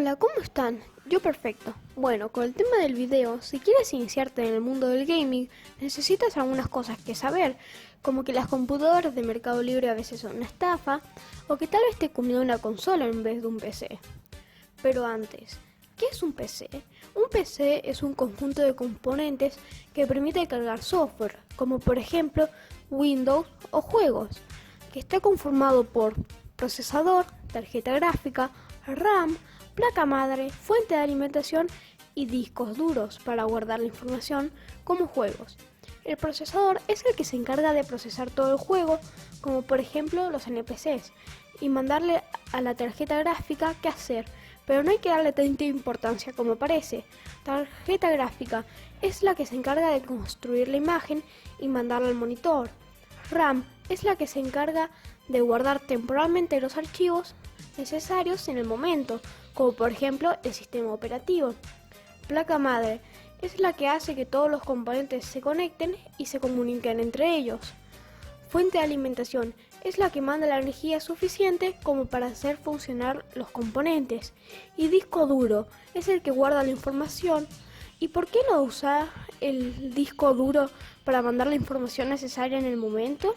Hola, ¿cómo están? Yo perfecto. Bueno, con el tema del video, si quieres iniciarte en el mundo del gaming, necesitas algunas cosas que saber, como que las computadoras de Mercado Libre a veces son una estafa, o que tal vez te conviene una consola en vez de un PC. Pero antes, ¿qué es un PC? Un PC es un conjunto de componentes que permite cargar software, como por ejemplo Windows o juegos, que está conformado por procesador, tarjeta gráfica, RAM, placa madre, fuente de alimentación y discos duros para guardar la información como juegos. El procesador es el que se encarga de procesar todo el juego, como por ejemplo los NPCs, y mandarle a la tarjeta gráfica qué hacer, pero no hay que darle tanta importancia como parece. Tarjeta gráfica es la que se encarga de construir la imagen y mandarla al monitor. RAM es la que se encarga de guardar temporalmente los archivos necesarios en el momento, como por ejemplo el sistema operativo. Placa madre es la que hace que todos los componentes se conecten y se comuniquen entre ellos. Fuente de alimentación es la que manda la energía suficiente como para hacer funcionar los componentes. Y disco duro es el que guarda la información. ¿Y por qué no usar el disco duro para mandar la información necesaria en el momento?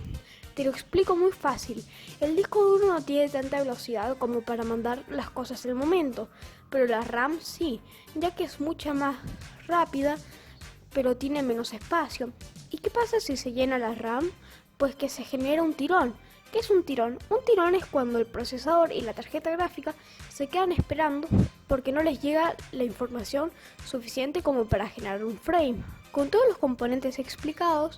Te lo explico muy fácil. El disco duro no tiene tanta velocidad como para mandar las cosas en el momento, pero la RAM sí, ya que es mucha más rápida, pero tiene menos espacio. ¿Y qué pasa si se llena la RAM? Pues que se genera un tirón. ¿Qué es un tirón? Un tirón es cuando el procesador y la tarjeta gráfica se quedan esperando porque no les llega la información suficiente como para generar un frame. Con todos los componentes explicados,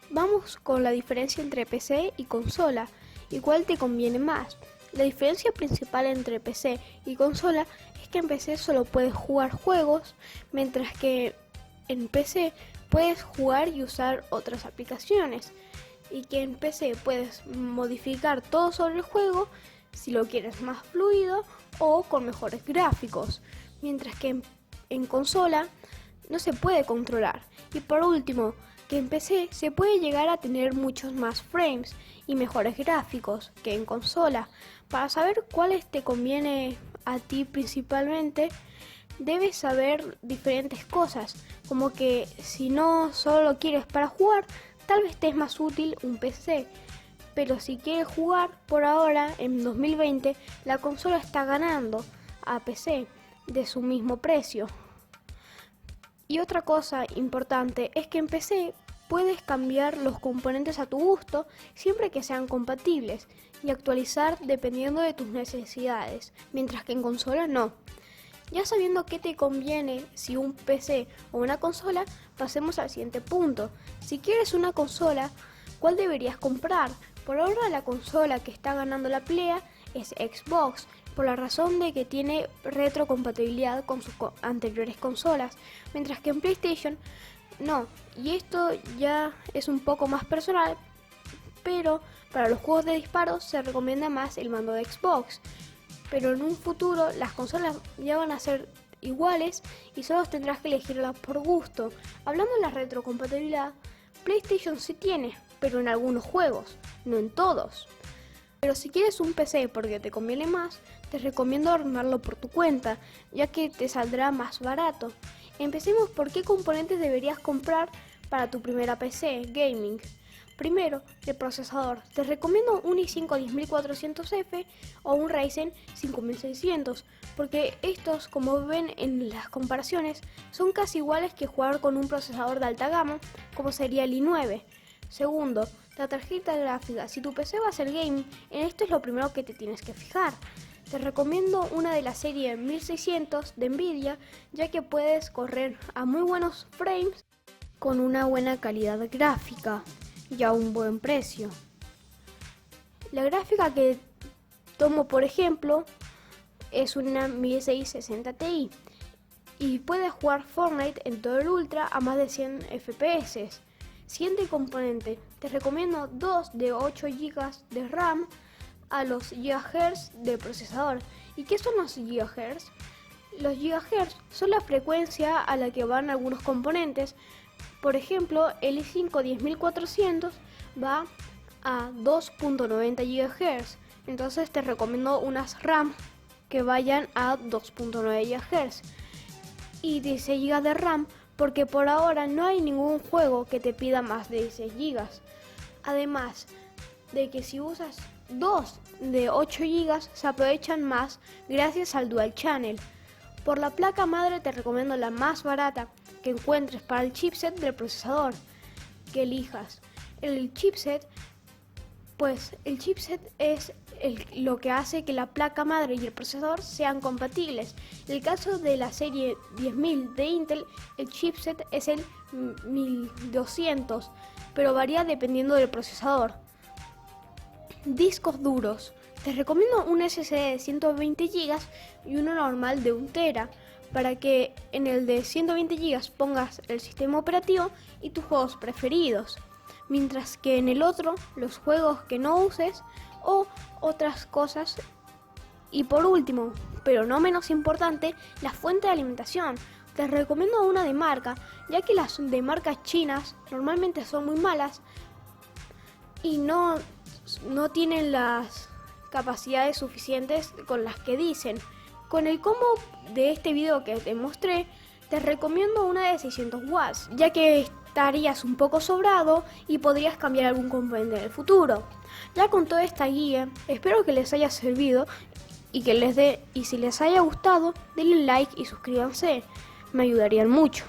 vamos con la diferencia entre PC y consola y cuál te conviene más. La diferencia principal entre PC y consola es que en PC solo puedes jugar juegos, mientras que en PC puedes jugar y usar otras aplicaciones. Y que en PC puedes modificar todo sobre el juego si lo quieres más fluido o con mejores gráficos, mientras que en consola no se puede controlar. Y por último, que en PC se puede llegar a tener muchos más frames y mejores gráficos que en consola. Para saber cuáles te conviene a ti principalmente, debes saber diferentes cosas, como que si no solo lo quieres para jugar, tal vez te es más útil un PC, pero si quieres jugar, por ahora, en 2020, la consola está ganando a PC de su mismo precio. Y otra cosa importante es que en PC puedes cambiar los componentes a tu gusto siempre que sean compatibles y actualizar dependiendo de tus necesidades, mientras que en consola no. Ya sabiendo qué te conviene, si un PC o una consola, pasemos al siguiente punto. Si quieres una consola, ¿cuál deberías comprar? Por ahora la consola que está ganando la pelea es Xbox, por la razón de que tiene retrocompatibilidad con sus anteriores consolas, mientras que en PlayStation no. Y esto ya es un poco más personal, pero para los juegos de disparos se recomienda más el mando de Xbox. Pero en un futuro las consolas ya van a ser iguales y solo tendrás que elegirlas por gusto. Hablando de la retrocompatibilidad, PlayStation sí tiene, pero en algunos juegos, no en todos. Pero si quieres un PC porque te conviene más, te recomiendo armarlo por tu cuenta, ya que te saldrá más barato. Empecemos por qué componentes deberías comprar para tu primera PC gaming. Primero, el procesador. Te recomiendo un i5 10400F o un Ryzen 5600, porque estos, como ven en las comparaciones, son casi iguales que jugar con un procesador de alta gama, como sería el i9. Segundo, la tarjeta gráfica. Si tu PC va a ser gaming, en esto es lo primero que te tienes que fijar. Te recomiendo una de la serie 1600 de Nvidia, ya que puedes correr a muy buenos frames con una buena calidad gráfica y a un buen precio. La gráfica que tomo, por ejemplo, es una 1660 Ti y puedes jugar Fortnite en todo el Ultra a más de 100 FPS. Siguiente componente, te recomiendo 2 de 8 GB de RAM a los GHz de procesador. ¿Y qué son los GHz? Los GHz son la frecuencia a la que van algunos componentes. Por ejemplo, el i5 10400 va a 2.90 GHz. Entonces te recomiendo unas RAM que vayan a 2.9 GHz y 16 GB de RAM, porque por ahora no hay ningún juego que te pida más de 16 GB. Además de que si usas dos de 8 GB se aprovechan más gracias al Dual Channel. Por la placa madre te recomiendo la más barata que encuentres para el chipset del procesador que elijas. El chipset es lo que hace que la placa madre y el procesador sean compatibles. En el caso de la serie 10000 de Intel, el chipset es el 1200, pero varía dependiendo del procesador. Discos duros. Te recomiendo un SSD de 120 GB y uno normal de 1 TB, para que en el de 120 GB pongas el sistema operativo y tus juegos preferidos, mientras que en el otro los juegos que no uses o otras cosas. Y por último, pero no menos importante, la fuente de alimentación. Te recomiendo una de marca, ya que las de marcas chinas normalmente son muy malas y no tienen las capacidades suficientes con las que dicen. Con el combo de este video que te mostré, te recomiendo una de 600 watts, ya que estarías un poco sobrado y podrías cambiar algún componente en el futuro. Ya con toda esta guía, espero que les haya servido y si les haya gustado, denle like y suscríbanse, me ayudarían mucho.